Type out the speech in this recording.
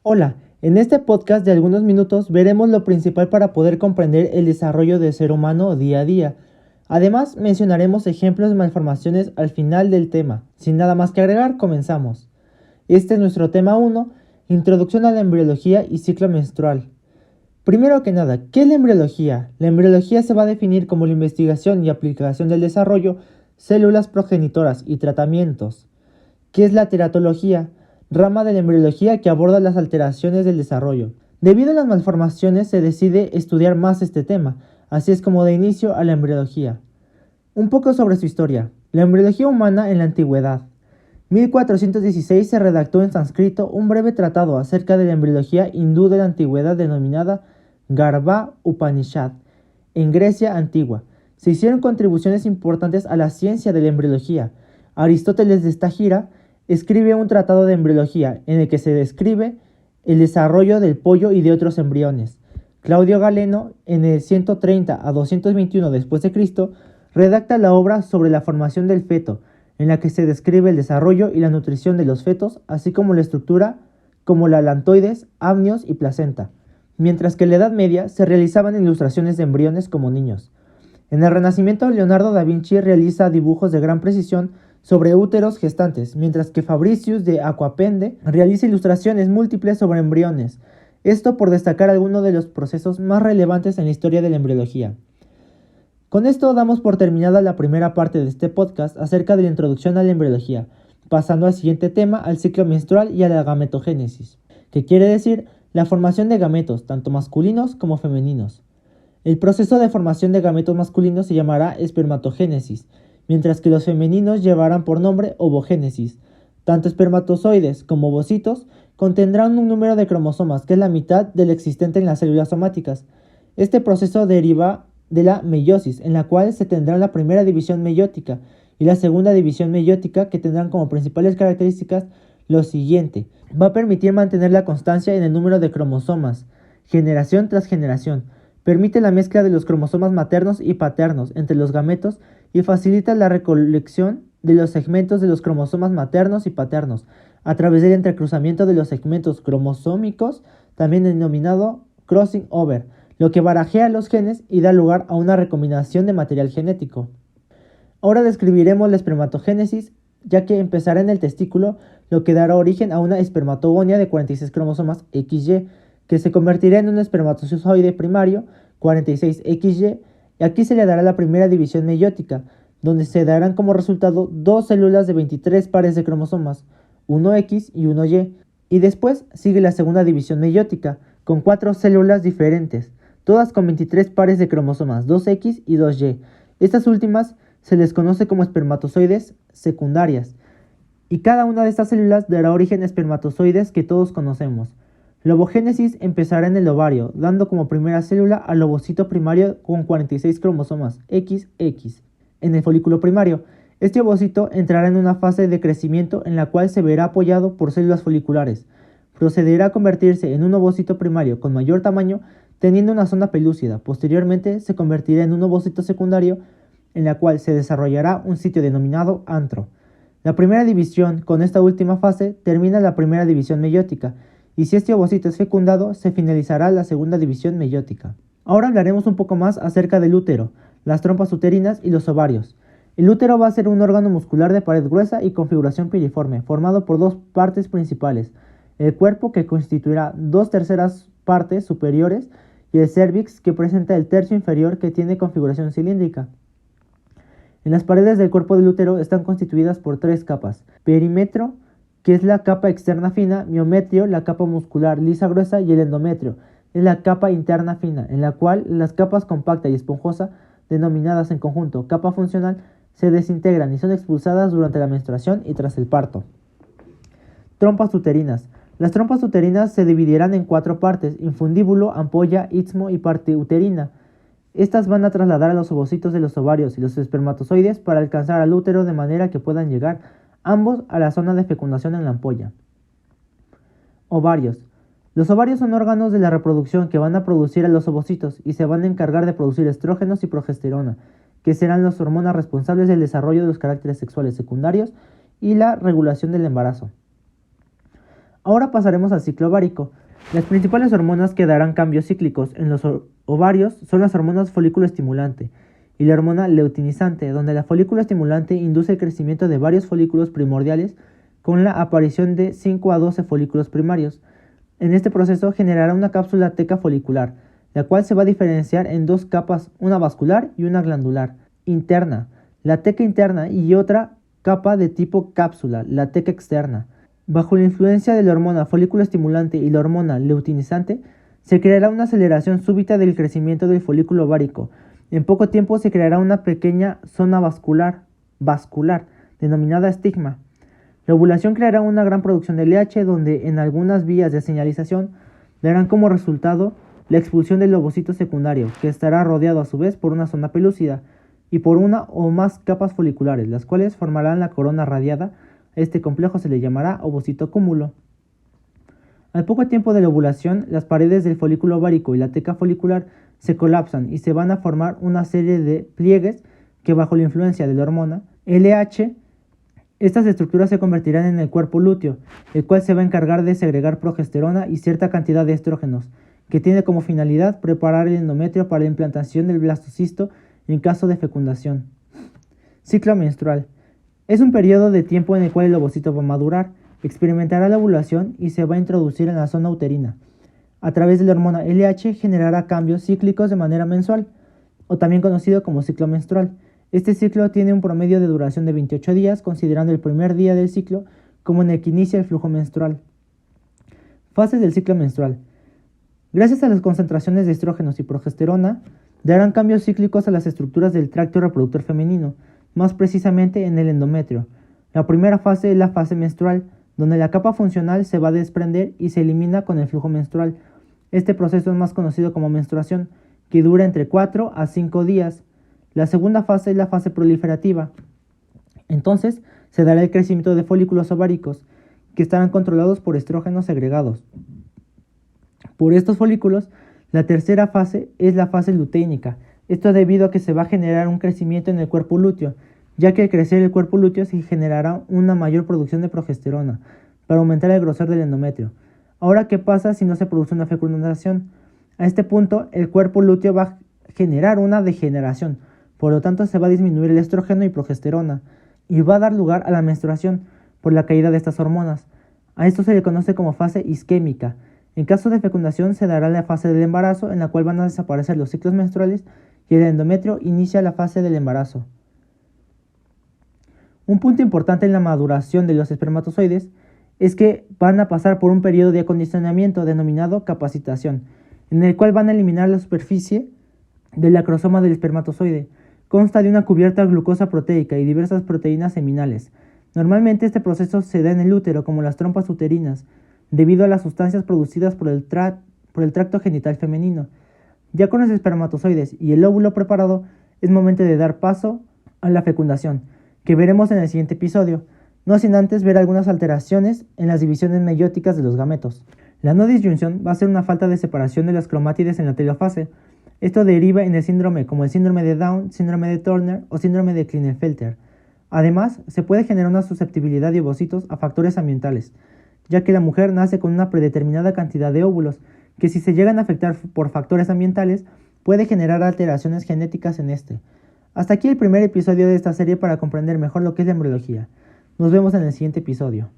Hola, en este podcast de algunos minutos veremos lo principal para poder comprender el desarrollo del ser humano día a día. Además, mencionaremos ejemplos de malformaciones al final del tema. Sin nada más que agregar, comenzamos. Este es nuestro tema 1, Introducción a la embriología y ciclo menstrual. Primero que nada, ¿qué es la embriología? La embriología se va a definir como la investigación y aplicación del desarrollo, células progenitoras y tratamientos. ¿Qué es la teratología? Rama de la embriología que aborda las alteraciones del desarrollo. Debido a las malformaciones se decide estudiar más este tema, así es como da inicio a la embriología. Un poco sobre su historia. La embriología humana en la antigüedad. 1416 se redactó en sánscrito un breve tratado acerca de la embriología hindú de la antigüedad denominada Garbha Upanishad. En Grecia antigua se hicieron contribuciones importantes a la ciencia de la embriología. Aristóteles de Estagira escribe un tratado de embriología en el que se describe el desarrollo del pollo y de otros embriones. Claudio Galeno, en el 130 a 221 después de Cristo, redacta la obra sobre la formación del feto, en la que se describe el desarrollo y la nutrición de los fetos, así como la estructura como la alantoides, amnios y placenta, mientras que en la Edad Media se realizaban ilustraciones de embriones como niños. En el Renacimiento, Leonardo da Vinci realiza dibujos de gran precisión sobre úteros gestantes, mientras que Fabricius de Aquapende realiza ilustraciones múltiples sobre embriones, esto por destacar algunos de los procesos más relevantes en la historia de la embriología. Con esto damos por terminada la primera parte de este podcast acerca de la introducción a la embriología, pasando al siguiente tema, al ciclo menstrual y a la gametogénesis, que quiere decir la formación de gametos, tanto masculinos como femeninos. El proceso de formación de gametos masculinos se llamará espermatogénesis, mientras que los femeninos llevarán por nombre ovogénesis. Tanto espermatozoides como ovocitos contendrán un número de cromosomas que es la mitad del existente en las células somáticas. Este proceso deriva de la meiosis, en la cual se tendrá la primera división meiótica y la segunda división meiótica, que tendrán como principales características lo siguiente: va a permitir mantener la constancia en el número de cromosomas, generación tras generación. Permite la mezcla de los cromosomas maternos y paternos entre los gametos y facilita la recolección de los segmentos de los cromosomas maternos y paternos a través del entrecruzamiento de los segmentos cromosómicos, también denominado crossing over, lo que barajea los genes y da lugar a una recombinación de material genético. Ahora describiremos la espermatogénesis, ya que empezará en el testículo, lo que dará origen a una espermatogonia de 46 cromosomas XY, que se convertirá en un espermatozoide primario 46XY, y aquí se le dará la primera división meiótica, donde se darán como resultado dos células de 23 pares de cromosomas, 1X y 1Y, y después sigue la segunda división meiótica, con 4 células diferentes, todas con 23 pares de cromosomas, 2X y 2Y. Estas últimas se les conoce como espermatozoides secundarias, y cada una de estas células dará origen a espermatozoides que todos conocemos. La ovogénesis empezará en el ovario, dando como primera célula al ovocito primario con 46 cromosomas, XX. En el folículo primario, este ovocito entrará en una fase de crecimiento en la cual se verá apoyado por células foliculares. Procederá a convertirse en un ovocito primario con mayor tamaño, teniendo una zona pelúcida. Posteriormente se convertirá en un ovocito secundario, en la cual se desarrollará un sitio denominado antro. La primera división, con esta última fase, termina la primera división meiótica, y si este ovocito es fecundado, se finalizará la segunda división meiótica. Ahora hablaremos un poco más acerca del útero, las trompas uterinas y los ovarios. El útero va a ser un órgano muscular de pared gruesa y configuración piriforme, formado por dos partes principales: el cuerpo, que constituirá 2/3 partes superiores, y el cérvix, que presenta el tercio inferior, que tiene configuración cilíndrica. En las paredes del cuerpo del útero están constituidas por 3 capas: perímetro, que es la capa externa fina; miometrio, la capa muscular lisa gruesa; y el endometrio, es la capa interna fina, en la cual las capas compacta y esponjosa, denominadas en conjunto capa funcional, se desintegran y son expulsadas durante la menstruación y tras el parto. Trompas uterinas. Las trompas uterinas se dividirán en 4 partes: infundíbulo, ampolla, istmo y parte uterina. Estas van a trasladar a los ovocitos de los ovarios y los espermatozoides para alcanzar al útero, de manera que puedan llegar ambos a la zona de fecundación en la ampolla. Ovarios. Los ovarios son órganos de la reproducción que van a producir a los ovocitos y se van a encargar de producir estrógenos y progesterona, que serán las hormonas responsables del desarrollo de los caracteres sexuales secundarios y la regulación del embarazo. Ahora pasaremos al ciclo ovárico. Las principales hormonas que darán cambios cíclicos en los ovarios son las hormonas folículo estimulante y la hormona luteinizante, donde la folículo estimulante induce el crecimiento de varios folículos primordiales con la aparición de 5 a 12 folículos primarios. En este proceso generará una cápsula teca folicular, la cual se va a diferenciar en dos capas, una vascular y una glandular interna, la teca interna, y otra capa de tipo cápsula, la teca externa. Bajo la influencia de la hormona folículo estimulante y la hormona luteinizante, se creará una aceleración súbita del crecimiento del folículo ovárico. En poco tiempo se creará una pequeña zona vascular, denominada estigma. La ovulación creará una gran producción de LH, donde en algunas vías de señalización darán como resultado la expulsión del ovocito secundario, que estará rodeado a su vez por una zona pelúcida y por una o más capas foliculares, las cuales formarán la corona radiada. Este complejo se le llamará ovocito cúmulo. Al poco tiempo de la ovulación, las paredes del folículo ovárico y la teca folicular se colapsan y se van a formar una serie de pliegues que, bajo la influencia de la hormona LH, estas estructuras se convertirán en el cuerpo lúteo, el cual se va a encargar de segregar progesterona y cierta cantidad de estrógenos, que tiene como finalidad preparar el endometrio para la implantación del blastocisto en caso de fecundación. Ciclo menstrual. Es un periodo de tiempo en el cual el ovocito va a madurar, experimentará la ovulación y se va a introducir en la zona uterina. A través de la hormona LH generará cambios cíclicos de manera mensual, o también conocido como ciclo menstrual. Este ciclo tiene un promedio de duración de 28 días, considerando el primer día del ciclo como en el que inicia el flujo menstrual. Fases del ciclo menstrual. Gracias a las concentraciones de estrógenos y progesterona, darán cambios cíclicos a las estructuras del tracto reproductor femenino, más precisamente en el endometrio. La primera fase es la fase menstrual, donde la capa funcional se va a desprender y se elimina con el flujo menstrual. Este proceso es más conocido como menstruación, que dura entre 4 a 5 días. La segunda fase es la fase proliferativa. Entonces se dará el crecimiento de folículos ováricos, que estarán controlados por estrógenos segregados por estos folículos. La tercera fase es la fase luteínica. Esto debido a que se va a generar un crecimiento en el cuerpo lúteo, ya que al crecer el cuerpo lúteo se generará una mayor producción de progesterona para aumentar el grosor del endometrio. Ahora, ¿qué pasa si no se produce una fecundación? A este punto, el cuerpo lúteo va a generar una degeneración, por lo tanto se va a disminuir el estrógeno y progesterona, y va a dar lugar a la menstruación por la caída de estas hormonas. A esto se le conoce como fase isquémica. En caso de fecundación se dará la fase del embarazo, en la cual van a desaparecer los ciclos menstruales y el endometrio inicia la fase del embarazo. Un punto importante en la maduración de los espermatozoides es que van a pasar por un periodo de acondicionamiento denominado capacitación, en el cual van a eliminar la superficie del acrosoma del espermatozoide. Consta de una cubierta glucosa proteica y diversas proteínas seminales. Normalmente este proceso se da en el útero, como las trompas uterinas, debido a las sustancias producidas por el tracto genital femenino. Ya con los espermatozoides y el óvulo preparado, es momento de dar paso a la fecundación, que veremos en el siguiente episodio, no sin antes ver algunas alteraciones en las divisiones meióticas de los gametos. La no disyunción va a ser una falta de separación de las cromátides en la telofase. Esto deriva en el síndrome como el síndrome de Down, síndrome de Turner o síndrome de Klinefelter. Además, se puede generar una susceptibilidad de ovocitos a factores ambientales, ya que la mujer nace con una predeterminada cantidad de óvulos, que si se llegan a afectar por factores ambientales, puede generar alteraciones genéticas en este. Hasta aquí el primer episodio de esta serie para comprender mejor lo que es la embriología. Nos vemos en el siguiente episodio.